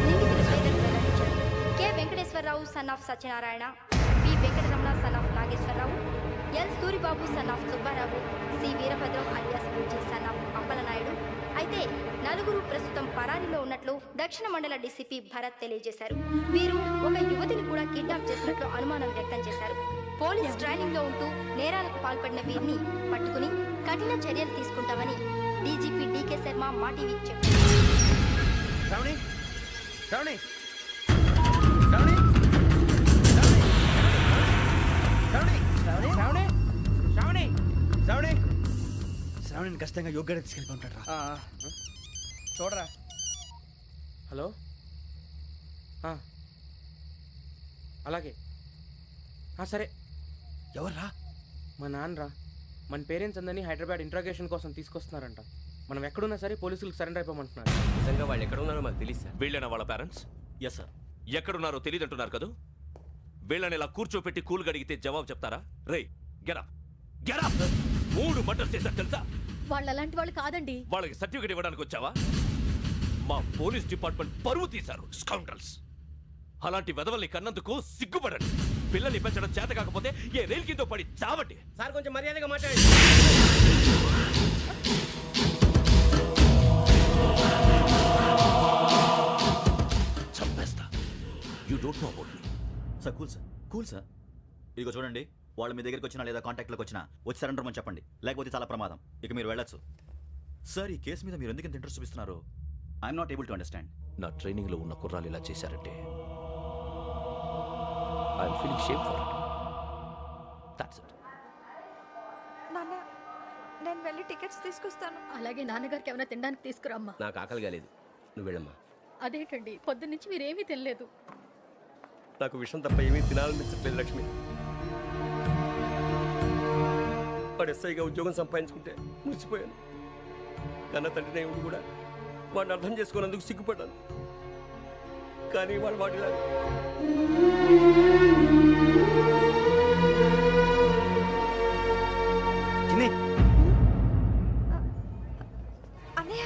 నిందితుల పేర్లను వెల్లడించారు. K Venkateswararao son of Satyanarayana, P Venkataramana son of Nageswararao, L Suribabu son of Subbarao, C Veerabhadram alias Bujji son of Appalanaidu. అయితే నలుగురు ప్రస్తుతం పరారీలో ఉన్నట్లు దక్షిణ మండల డీసీపీ భరత్ తెలియజేశారు. వీరు ఒక యువతిని కూడా కిడ్నాప్ చేసినట్లు అనుమానం వ్యక్తం చేశారు. పోలీస్ ట్రైనింగ్ లో ఉంటూ నేరాలకు పాల్పడిన వీరిని పట్టుకుని కఠిన చర్యలు తీసుకుంటామని డీజీపీ డీకే శర్మ మా టీవీకి చెప్పారు. శ్రావణి శ్రావణి శ్రావణి శ్రావణి శ్రావణి శ్రావణి శ్రావణి శ్రావణి శ్రావణిని ఖచ్చితంగా యోగ్యత తీసుకెళ్ళి ఉంటాడు రా. చూడరా. హలో, అలాగే. సరే. ఎవర్రా? మా నాన్నరా. మన పేరెంట్స్ అందరినీ హైదరాబాద్ ఇంట్రాగేషన్ కోసం తీసుకొస్తున్నారంట. మనం ఎక్కడున్నా సరే పోలీసులకు సరెండర్ అయిపోమంటున్నారు. నిజంగా వాళ్ళు ఎక్కడ ఉన్నారో మాకు తెలియదు సార్. వీళ్ళైనా వాళ్ళ పేరెంట్స్? Yes sir. ఎక్కడున్నారో తెలియదంటున్నారు కదా. వీళ్ళని ఇలా కూర్చోపెట్టి కూల్ గడిగితే జవాబు చెప్తారా? రేయ్ గెరా గెరా 3 మర్డర్స్ చేశారు తెలుసా? వాళ్ళు అలాంటి వాళ్ళు కాదండి. వాళ్ళకి సర్టిఫికేట్ ఇవ్వడానికి వచ్చావా? మా పోలీస్ డిపార్ట్మెంట్ పరువు తీశారు స్కౌండ్రల్స్. అలాంటి వెధవల్ని కన్నందుకు సిగ్గుపడండి. పిల్లల్ని పెంచడం చేత కాకపోతే ఏ రైలు కింద పడి చావండి. సార్ కొంచెం మర్యాదగా మాట్లాడండి. చంపేస్తా. You don't know about me. Sir cool sir, cool sir. ఇదిగో చూడండి, వాళ్ళు మీ దగ్గరికి వచ్చినా లేదా కాంటాక్ట్లోకి వచ్చినా వచ్చి సరెండర్ అని చెప్పండి, లేకపోతే చాలా ప్రమాదం. ఇక మీరు వెళ్ళొచ్చు. సార్, ఈ కేసు మీద మీరు ఎందుకు ఇంత ఇంట్రెస్ట్ చూపిస్తున్నారు? I'm not able to understand. నా ట్రైనింగ్ లో ఉన్న కుర్రాలు ఇలా చేశారంటే I'm feeling shame for it. That's it. నాన్న, నేను వెళ్ళి టికెట్స్ తీసుకొస్తాను. అలాగే నాన్నగారికి ఏమైనా తినడానికి తీసుకురమ్మా. నాకు ఆకలి కాలేదు, నువ్వు వెళ్ళమ్మా. అదేంటండి, పొద్దున్నుంచి మీరేమీ తినలేదు. నాకు విషయం తప్ప ఏమీ తినాలనిపించట్లేదు లక్ష్మి. వాడు ఎస్ఐగా ఉద్యోగం సంపాదించుకుంటే మురిసిపోయాను. కన్న తండ్రి నేను కూడా వాడిని అర్థం చేసుకున్నందుకు సిగ్గుపడ్డాను. కానీ వాళ్ళు వాడిలా చిన్ని అన్నయ్య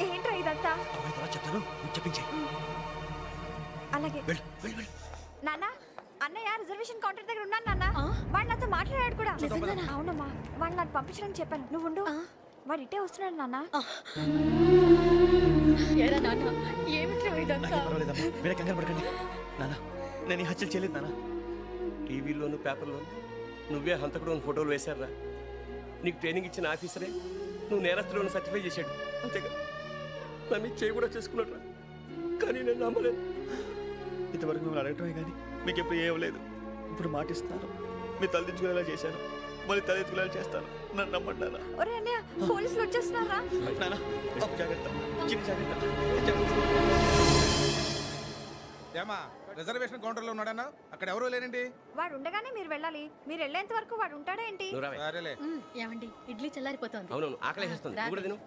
ఏంట్రా ఇదంతా అమ్మాయి తర్వాత చెప్తాను నువ్వు చెప్పించే అలాగే వెళ్ళు వెళ్ళు వెళ్ళు నాన్న అన్నయ్య రిజర్వేషన్ కౌంటర్ దగ్గర ఉన్నాను నాన్న వాడు నాతో మాట్లాడాడు కూడా అవునమ్మా వాడు నాకు పంపించడానికి చెప్పాను నువ్వు ఉండు వాడు ఇట్టే వస్తున్నాడు నాన్న పర్వాలేదమ్మా మీరే కంగారు పడకండి నాన్న నేను ఈ హత్యలు చేయలేదు నాన్న టీవీలోను పేపర్లోను నువ్వే హంతకుడు అని ఫోటోలు వేశారా నీకు ట్రైనింగ్ ఇచ్చిన ఆఫీసరే నువ్వు నేరస్తులను సర్టిఫై చేశాడు అంతేగా నా మీద చేయి కూడా చేసుకున్నాడు కానీ నేను నమ్మలేదు. ఇంతవరకు మిమ్మల్ని అడగటమే కానీ మీకు ఎప్పుడు ఏమలేదు. ఇప్పుడు మాటిస్తున్నాను మీ తలదించుకునేలా చేశాను మళ్ళీ తలెత్తుకునేలా చేస్తాను నన్ను నమ్మండి నాన్న. ఒరే అన్నయ్య పోలీసులు వచ్చేస్తున్నారా నాన్న జాగ్రత్త చిన్న జాగ్రత్త ఏమా రిజర్వేషన్ కౌంటర్లో ఉన్నాడన్నా అక్కడ ఎవరూ లేనండి. వాడు ఉండగానే మీరు వెళ్ళాలి మీరు వెళ్ళేంత వరకు వాడు ఉంటాడా ఏంటి నువ్వు రావే. సరేలే. ఏమండి ఇడ్లీ చల్లారిపోతుంది అవునవును ఆకలి వేస్తుంది నువ్వు కూడా తిను.